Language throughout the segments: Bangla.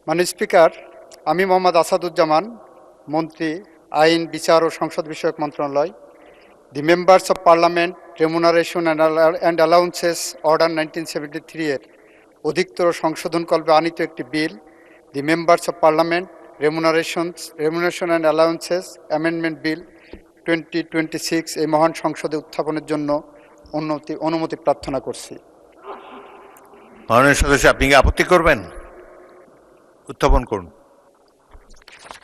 মাননীয় স্পিকার, আমি মোহাম্মদ আসাদুজ্জামান, মন্ত্রী, আইন, বিচার ও সংসদ বিষয়ক মন্ত্রণালয়, the members of parliament remuneration and allowances order 1973 এর অধিকতর সংশোধনকল্পে আনিত একটি bill, the members of parliament remuneration and allowances amendment bill 2026 এই মহান সংসদে উত্থাপনের জন্য অনুমতি প্রার্থনা করছি। মাননীয় সদস্য, আপনি কি আপত্তি করবেন? উত্থাপন করুন।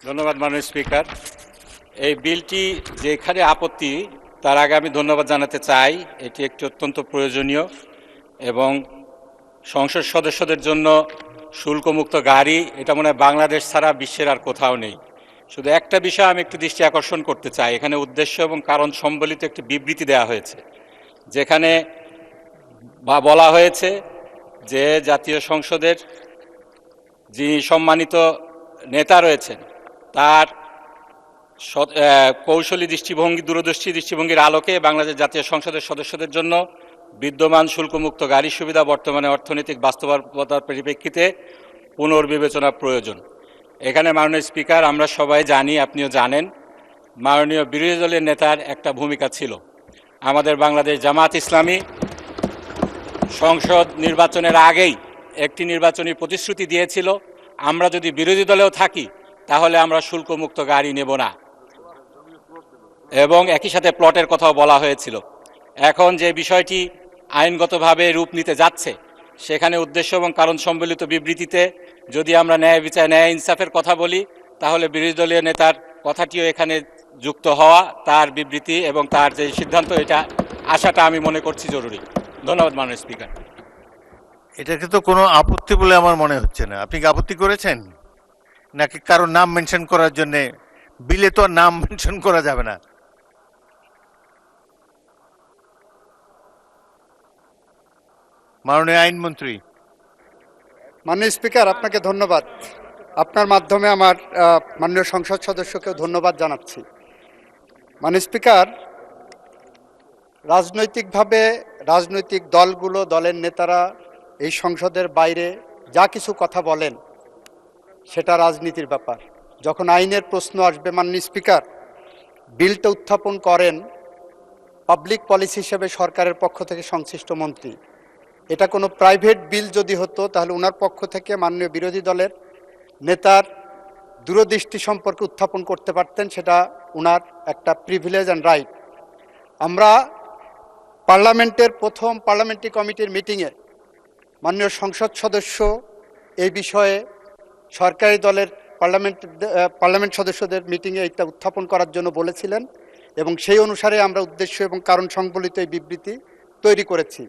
ধন্যবাদ মাননীয় স্পিকার। এই বিলটি যেখানে আপত্তি, তার আগে আমি ধন্যবাদ জানাতে চাই। এটি একটি অত্যন্ত প্রয়োজনীয় এবং সংসদ সদস্যদের জন্য শুল্কমুক্ত গাড়ি, এটা মনে হয় বাংলাদেশ ছাড়া বিশ্বের আর কোথাও নেই। শুধু একটা বিষয় আমি একটু দৃষ্টি আকর্ষণ করতে চাই। এখানে উদ্দেশ্য এবং কারণ সম্বলিত একটি বিবৃতি দেওয়া হয়েছে, যেখানে বলা হয়েছে যে জাতীয় সংসদের যিনি সম্মানিত নেতা রয়েছেন, তার কৌশলী দৃষ্টিভঙ্গি, দূরদর্শী দৃষ্টিভঙ্গির আলোকে বাংলাদেশ জাতীয় সংসদের সদস্যদের জন্য বিদ্যমান শুল্কমুক্ত গাড়ি সুবিধা বর্তমানে অর্থনৈতিক বাস্তবতার পরিপ্রেক্ষিতে পুনর্বিবেচনা প্রয়োজন। এখানে মাননীয় স্পিকার, আমরা সবাই জানি, আপনিও জানেন, মাননীয় বিরোধী দলের নেতার একটা ভূমিকা ছিল। আমাদের বাংলাদেশ জামাত ইসলামী সংসদ নির্বাচনের আগেই একটি নির্বাচনী প্রতিশ্রুতি দিয়েছিল, আমরা যদি বিরোধী দলেও থাকি তাহলে আমরা শুল্কমুক্ত গাড়ি নেব না, এবং একই সাথে প্লটের কথাও বলা হয়েছিল। এখন যে বিষয়টি আইনগতভাবে রূপ নিতে যাচ্ছে, সেখানে উদ্দেশ্য এবং কারণ সম্বলিত বিবৃতিতে যদি আমরা ন্যায় বিচার, ন্যায় ইনসাফের কথা বলি, তাহলে বিরোধী দলীয় নেতার কথাটিও এখানে যুক্ত হওয়া, তার বিবৃতি এবং তার যে সিদ্ধান্ত, এটা আসাটা আমি মনে করছি জরুরি। ধন্যবাদ মাননীয় স্পিকার। এটাকে তো কোনো আপত্তি বলে আমার মনে হচ্ছে না। আপনি কি আপত্তি করেছেন, নাকি কারো নাম মেনশন করার জন্য? বিলে তো আর নাম মেনশন করা যাবে না। মাননীয় আইনমন্ত্রী। মাননীয় স্পিকার, আপনাকে ধন্যবাদ। আপনার মাধ্যমে আমার মাননীয় সংসদ সদস্যকেও ধন্যবাদ জানাচ্ছি। মাননীয় স্পিকার, রাজনৈতিকভাবে রাজনৈতিক দলগুলো, দলের নেতারা এই সংসদের বাইরে যা কিছু কথা বলেন, সেটা রাজনীতির ব্যাপার। যখন আইনের প্রশ্ন আসবে, মাননীয় স্পিকার, বিলটা উত্থাপন করেন পাবলিক পলিসি হিসেবে সরকারের পক্ষ থেকে সংশ্লিষ্ট মন্ত্রী। এটা কোনো প্রাইভেট বিল যদি হতো, তাহলে ওনার পক্ষ থেকে মাননীয় বিরোধী দলের নেতার দূরদৃষ্টি সম্পর্কে উত্থাপন করতে পারতেন। সেটা ওনার একটা প্রিভিলেজ অ্যান্ড রাইট। আমরা পার্লামেন্টের প্রথম পার্লামেন্টারি কমিটির মিটিংয়ে মাননীয় সংসদ সদস্য এই বিষয়ে সরকারি দলের পার্লামেন্ট সদস্যদের মিটিংয়ে এটা উত্থাপন করার জন্য বলেছিলেন, এবং সেই অনুসারে আমরা উদ্দেশ্য এবং কারণ সংবলিত এই বিবৃতি তৈরি করেছি।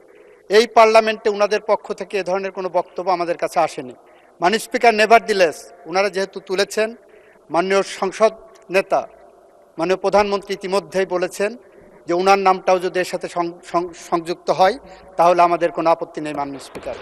এই পার্লামেন্টে ওনাদের পক্ষ থেকে এ ধরনের কোনো বক্তব্য আমাদের কাছে আসেনি। মাননীয় স্পিকার, নেভারদিলেস ওনারা যেহেতু তুলেছেন, মাননীয় সংসদ নেতা, মাননীয় প্রধানমন্ত্রী ইতিমধ্যেই বলেছেন যে ওনার নামটাও যদি এর সাথে সংযুক্ত হয়, তাহলে আমাদের কোনো আপত্তি নেই মাননীয় স্পিকার।